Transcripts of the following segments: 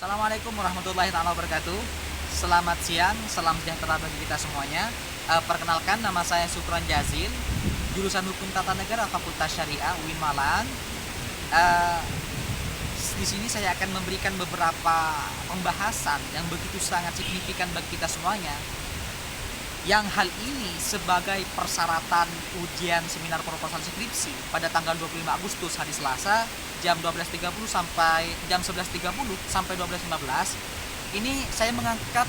Assalamualaikum warahmatullahi wabarakatuh. Selamat siang, salam sejahtera bagi kita semuanya. Perkenalkan, nama saya Sukron Jazil, jurusan Hukum Tata Negara Fakultas Syariah UIN Malang. Eh, di sini saya akan memberikan beberapa pembahasan yang begitu sangat signifikan bagi kita semuanya. Yang hal ini sebagai persyaratan ujian seminar proposal skripsi pada tanggal 25 Agustus hari Selasa jam 12.30 sampai jam 11.30 sampai 12.15. Ini saya mengangkat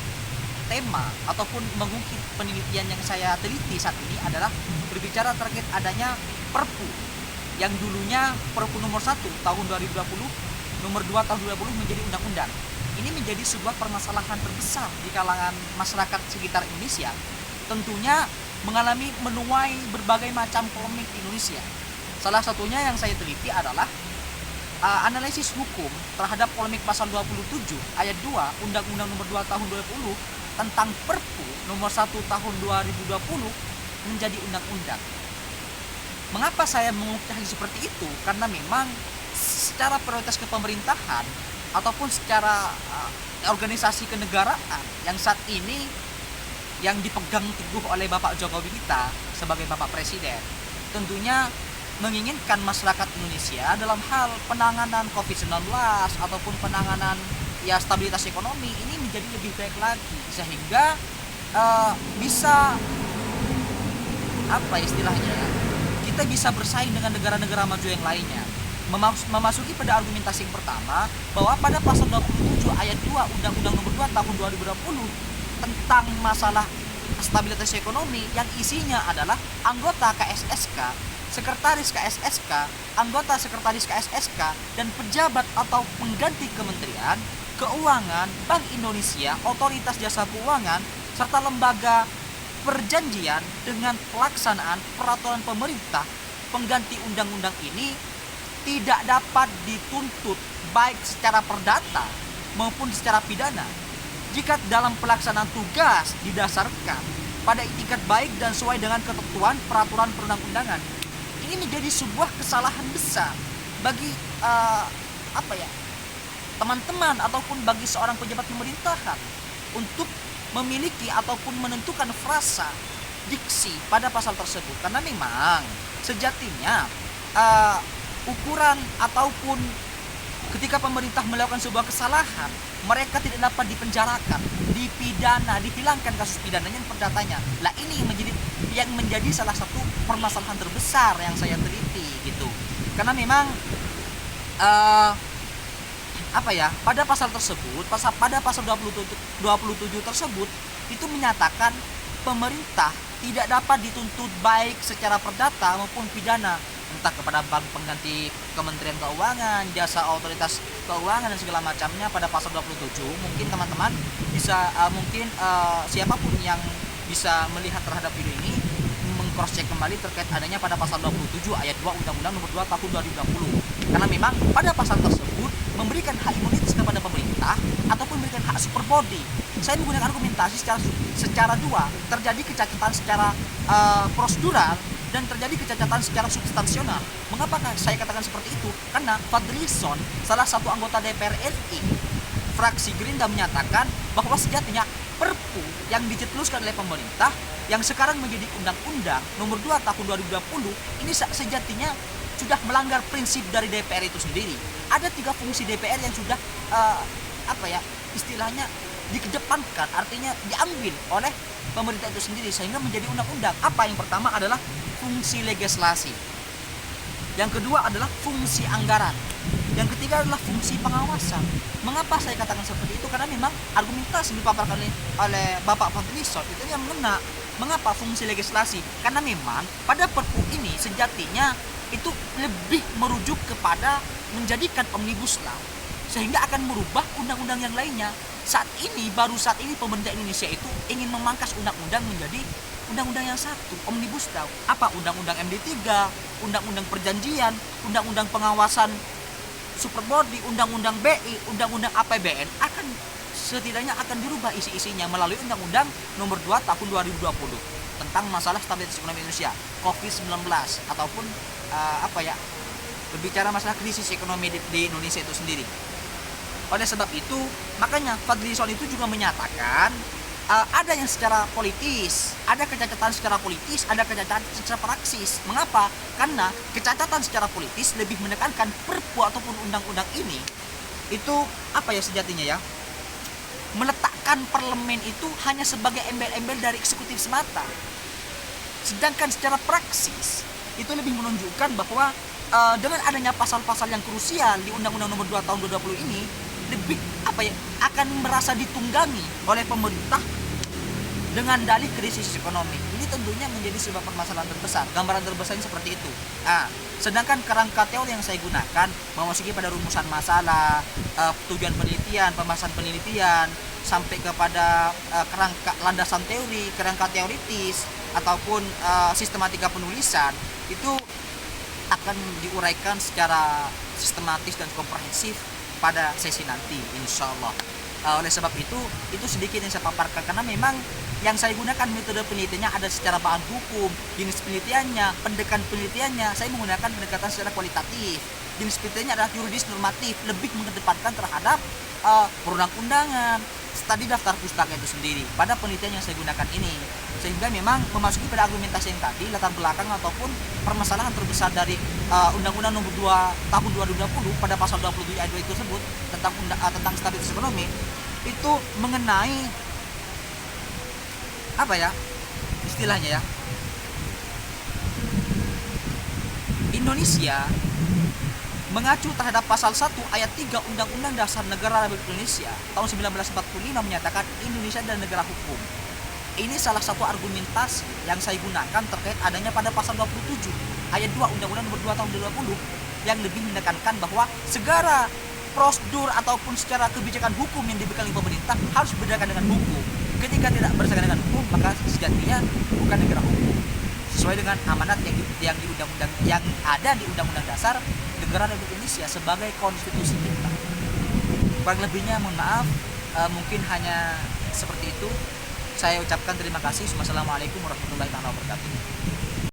tema ataupun mengungkit penelitian yang saya teliti saat ini adalah berbicara terkait adanya Perpu yang dulunya Perpu nomor 1 tahun 2020, nomor 2 tahun 2020 menjadi undang-undang. Ini menjadi sebuah permasalahan terbesar di kalangan masyarakat sekitar Indonesia. Tentunya menuai berbagai macam polemik di Indonesia. Salah satunya yang saya teliti adalah analisis hukum terhadap polemik pasal 27 ayat 2 Undang-Undang nomor 2 tahun 2020 tentang Perpu nomor 1 tahun 2020 menjadi undang-undang. Mengapa saya mengungkit hal seperti itu? Karena memang secara prioritas kepemerintahan ataupun secara organisasi kenegaraan yang saat ini yang dipegang teguh oleh Bapak Jokowi kita sebagai Bapak Presiden, tentunya menginginkan masyarakat Indonesia dalam hal penanganan COVID-19 ataupun penanganan stabilitas ekonomi ini menjadi lebih baik lagi, sehingga bisa istilahnya, kita bisa bersaing dengan negara-negara maju yang lainnya. Memasuki pada argumentasi yang pertama, bahwa pada pasal 27 ayat 2 Undang-Undang nomor 2 tahun 2020 tentang masalah stabilitas ekonomi yang isinya adalah anggota KSSK, sekretaris KSSK, anggota sekretaris KSSK, dan pejabat atau pengganti kementerian, keuangan, Bank Indonesia, otoritas jasa keuangan, serta lembaga perjanjian dengan pelaksanaan peraturan pemerintah pengganti undang-undang ini tidak dapat dituntut baik secara perdata maupun secara pidana jika dalam pelaksanaan tugas didasarkan pada itikat baik dan sesuai dengan ketentuan peraturan perundang-undangan. Ini menjadi sebuah kesalahan besar bagi teman-teman ataupun bagi seorang pejabat pemerintahan untuk memiliki ataupun menentukan frasa diksi pada pasal tersebut, karena memang sejatinya ukuran ataupun ketika pemerintah melakukan sebuah kesalahan, mereka tidak dapat dipenjarakan, dipidana, dihilangkan kasus pidananya dan perdatanya. Lah ini yang menjadi salah satu permasalahan terbesar yang saya teliti gitu. Karena memang pada pasal tersebut, pada pasal 27 tersebut itu menyatakan pemerintah tidak dapat dituntut baik secara perdata maupun pidana, entah kepada bank pengganti Kementerian Keuangan, jasa otoritas keuangan dan segala macamnya pada pasal 27. Mungkin teman-teman bisa siapapun yang bisa melihat terhadap video ini meng-cross check kembali terkait adanya pada pasal 27 ayat 2 Undang-Undang nomor 2 tahun 2020. Karena memang pada pasal tersebut memberikan hak imunitas kepada pemerintah ataupun memberikan hak super body. Saya menggunakan argumentasi secara dua, terjadi kecacatan secara prosedural dan terjadi kecacatan secara substansional. Mengapa saya katakan seperti itu? Karena Fadlison, salah satu anggota DPR RI fraksi Gerindra, menyatakan bahwa sejatinya Perpu yang dicetuskan oleh pemerintah yang sekarang menjadi undang-undang nomor 2 tahun 2020 ini sejatinya sudah melanggar prinsip dari DPR itu sendiri. Ada 3 fungsi DPR yang sudah istilahnya dikedepankan, artinya diambil oleh pemerintah itu sendiri sehingga menjadi undang-undang. Apa yang pertama adalah fungsi legislasi, yang kedua adalah fungsi anggaran, yang ketiga adalah fungsi pengawasan. Mengapa saya katakan seperti itu? Karena memang argumentasi dipaparkan oleh Bapak Fadlison itu yang mengena. Mengapa fungsi legislasi? Karena memang pada Perpu ini sejatinya itu lebih merujuk kepada menjadikan omnibus law, sehingga akan merubah undang-undang yang lainnya. Baru saat ini pemerintah Indonesia itu ingin memangkas undang-undang menjadi undang-undang yang satu, omnibus law. Apa? Undang-undang MD3, undang-undang perjanjian, undang-undang pengawasan superbody, undang-undang BI, undang-undang APBN setidaknya akan dirubah isi-isinya melalui undang-undang nomor 2 tahun 2020 tentang masalah stabilitas ekonomi Indonesia, COVID-19 ataupun berbicara masalah krisis ekonomi di Indonesia itu sendiri. Oleh sebab itu, makanya Fadlizon itu juga menyatakan ada yang secara politis, ada kecacatan secara politis, ada kecacatan secara praksis. Mengapa? Karena kecacatan secara politis lebih menekankan perpu ataupun undang-undang ini itu apa ya sejatinya ya, meletakkan parlemen itu hanya sebagai embel-embel dari eksekutif semata. Sedangkan secara praksis itu lebih menunjukkan bahwa dengan adanya pasal-pasal yang krusial di Undang-Undang Nomor 2 Tahun 2020 ini lebih apa ya, akan merasa ditunggangi oleh pemerintah dengan dalih krisis ekonomi. Ini tentunya menjadi sebuah permasalahan terbesar. Gambaran terbesarnya seperti itu. Sedangkan kerangka teori yang saya gunakan memasuki pada rumusan masalah, tujuan penelitian, pembahasan penelitian, sampai kepada kerangka landasan teori, kerangka teoritis, ataupun sistematika penulisan, itu akan diuraikan secara sistematis dan komprehensif pada sesi nanti, insya Allah. Oleh sebab itu sedikit yang saya paparkan, karena memang yang saya gunakan metode penelitiannya ada secara bahan hukum, jenis penelitiannya, pendekatan penelitiannya, saya menggunakan pendekatan secara kualitatif. Jenis penelitiannya adalah yuridis normatif, lebih mengedepankan terhadap perundang-undangan, tadi daftar pustaka itu sendiri pada penelitian yang saya gunakan ini. Sehingga memang memasuki pada argumentasi yang tadi, latar belakang ataupun permasalahan terbesar dari Undang-Undang Nomor 2 Tahun 2020 pada pasal 27 ayat 2 itu tersebut tentang stabilitas ekonomi, itu mengenai apa ya istilahnya ya, Indonesia mengacu terhadap pasal 1 ayat 3 Undang-Undang Dasar Negara Republik Indonesia tahun 1945 menyatakan Indonesia adalah negara hukum. Ini salah satu argumentasi yang saya gunakan terkait adanya pada pasal 27 ayat 2 Undang-Undang Nomor 2 Tahun 2020 yang lebih menekankan bahwa segala prosedur ataupun secara kebijakan hukum yang diberikan oleh pemerintah harus berdasarkan dengan hukum. Ketika tidak berdasarkan dengan hukum, maka sejatinya bukan negara hukum. Sesuai dengan amanat yang di undang-undang yang ada di Undang-Undang Dasar Negara Republik Indonesia sebagai konstitusi kita. Kurang lebihnya mohon maaf, mungkin hanya seperti itu. Saya ucapkan terima kasih. Wassalamualaikum warahmatullahi wabarakatuh.